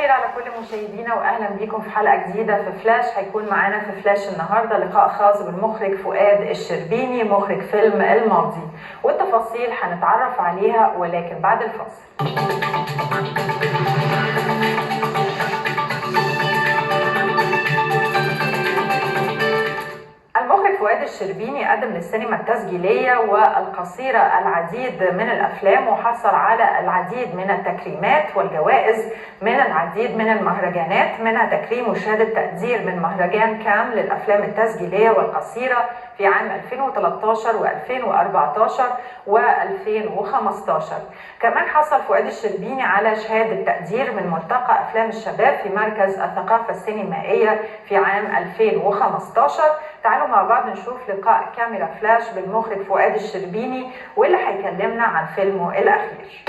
الخير على كل مشاهدينا واهلا بيكم في حلقه جديده في فلاش. هيكون معانا في فلاش النهارده لقاء خاص بالمخرج فؤاد الشربيني مخرج فيلم الماضي، والتفاصيل هنتعرف عليها ولكن بعد الفاصل. المخرج فؤاد الشربيني قدم للسينما التسجيلية والقصيرة العديد من الأفلام، وحصل على العديد من التكريمات والجوائز من العديد من المهرجانات، منها تكريم وشهادة تقدير من مهرجان كام للأفلام التسجيلية والقصيرة في عام 2013 و2014 و2015. كمان حصل فؤاد الشربيني على شهادة تقدير من ملتقى أفلام الشباب في مركز الثقافة السينمائية في عام 2015. تعالوا مع بعض نشوف لقاء كاميرا فلاش بالمخرج فؤاد الشربيني واللي هيكلمنا عن فيلمه الأخير.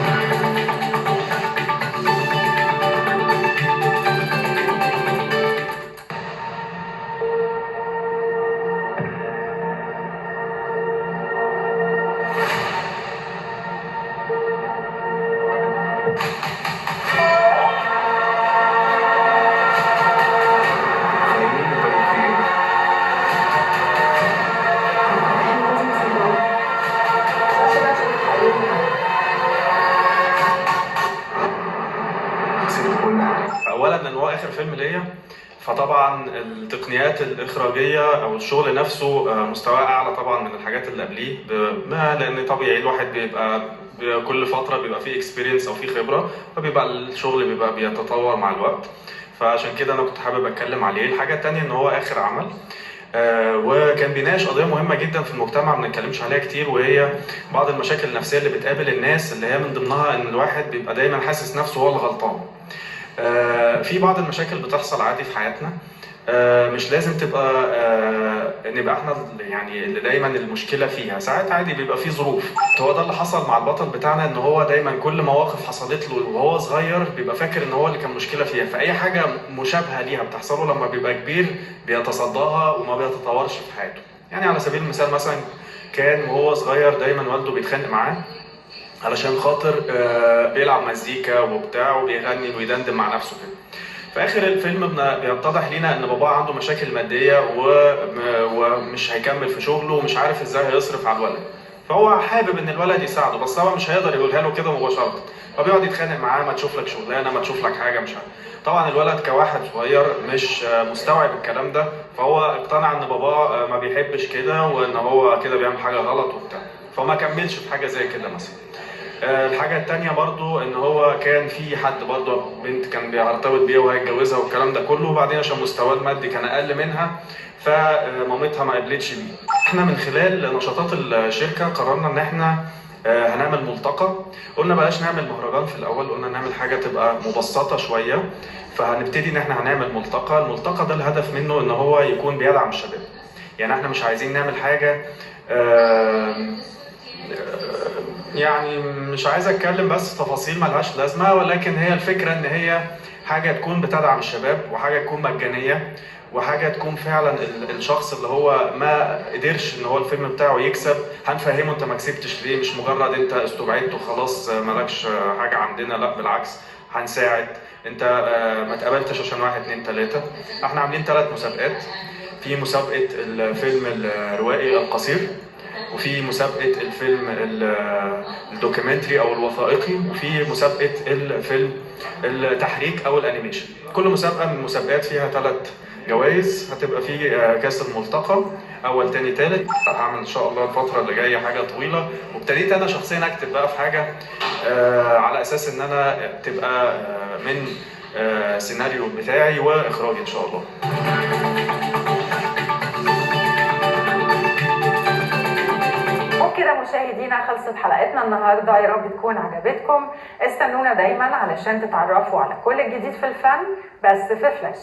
اولا ان هو اخر فيلم ليا، فطبعا التقنيات الاخراجيه او الشغل نفسه مستواه اعلى طبعا من الحاجات اللي قبليه، لان طبيعي الواحد بيبقى كل فتره بيبقى فيه اكسبيرينس او فيه خبره، فبيبقى الشغل بيبقى بيتطور مع الوقت. فعشان كده انا كنت حابب اتكلم عليه. الحاجه الثانيه ان هو اخر عمل وكان بيناقش قضيه مهمه جدا في المجتمع ما بنتكلمش عليها كتير، وهي بعض المشاكل النفسيه اللي بتقابل الناس، اللي هي من ضمنها ان الواحد بيبقى دايما حاسس نفسه هو الغلطان. في بعض المشاكل بتحصل عادي في حياتنا، مش لازم تبقى نبقى احنا يعني اللي دايما المشكله فيها، ساعات عادي بيبقى في ظروف. هو ده اللي حصل مع البطل بتاعنا، ان هو دايما كل مواقف حصلت له وهو صغير بيبقى فاكر ان هو اللي كان مشكله فيها، فاي حاجه مشابهه ليها بتحصل له لما بيبقى كبير بيتصداها وما بيتطورش في حياته. يعني على سبيل المثال مثلا كان وهو صغير دايما والده بيتخانق معاه علشان خاطر بيلعب مزيكا وبتاع وبيغني ويدندن مع نفسه كده. في اخر الفيلم بيتضح لينا ان باباه عنده مشاكل ماديه ومش هيكمل في شغله ومش عارف ازاي هيصرف على الولد، فهو حابب ان الولد يساعده، بس طبعا مش هيقدر يقولها له كده مباشره، فبيقعد يتخانق معاه: ما تشوف لك شغلانه، ما تشوف لك حاجه، مش عارف. طبعا الولد كواحد صغير مش مستوعب الكلام ده، فهو اقتنع ان باباه ما بيحبش كده وان هو كده بيعمل حاجه غلط وبتاع، فما كملش في حاجه زي كده مثلا. الحاجة التانية برضو ان هو كان في حد برضو بنت كان بيرتبط بيها وهيتجوزها والكلام ده كله، وبعدين عشان مستواه المادي كان اقل منها فمامتها ما قبلتش بيه. احنا من خلال نشاطات الشركة قررنا ان احنا هنعمل ملتقى. قلنا بلاش نعمل مهرجان في الاول، قلنا نعمل حاجة تبقى مبسطة شوية، فهنبتدي ان احنا هنعمل ملتقى. الملتقى ده الهدف منه ان هو يكون بيدعم الشباب، يعني احنا مش عايزين نعمل حاجة يعني مش عايز اتكلم بس تفاصيل ملهاش لازمه، ولكن هي الفكره ان هي حاجه تكون بتدعم الشباب، وحاجه تكون مجانيه، وحاجه تكون فعلا الشخص اللي هو ما قدرش ان هو الفيلم بتاعه يكسب هنفهمه انت ما كسبتش ليه، مش مجرد انت استبعدت وخلاص مالكش حاجه عندنا، لا بالعكس هنساعد. انت ما اتقبلتش عشان 1 2 3. احنا عاملين 3 مسابقات: في مسابقه الفيلم الروائي القصير، وفي مسابقة الفيلم الدوكيومنتري أو الوثائقي، وفي مسابقة الفيلم التحريك أو الأنيميشن. كل مسابقة من المسابقات فيها 3 جوائز. هتبقى في كاس الملتقى أول تاني تالت. هعمل إن شاء الله الفترة اللي جاية حاجة طويلة، وابتديت أنا شخصيا أكتب بقى في حاجة على أساس إن أنا تبقى من سيناريو بتاعي وإخراجي إن شاء الله. كده مشاهدينا خلصت حلقتنا النهارده، يا رب تكون عجبتكم. استنونا دايما علشان تتعرفوا على كل الجديد في الفن بس في فلاش.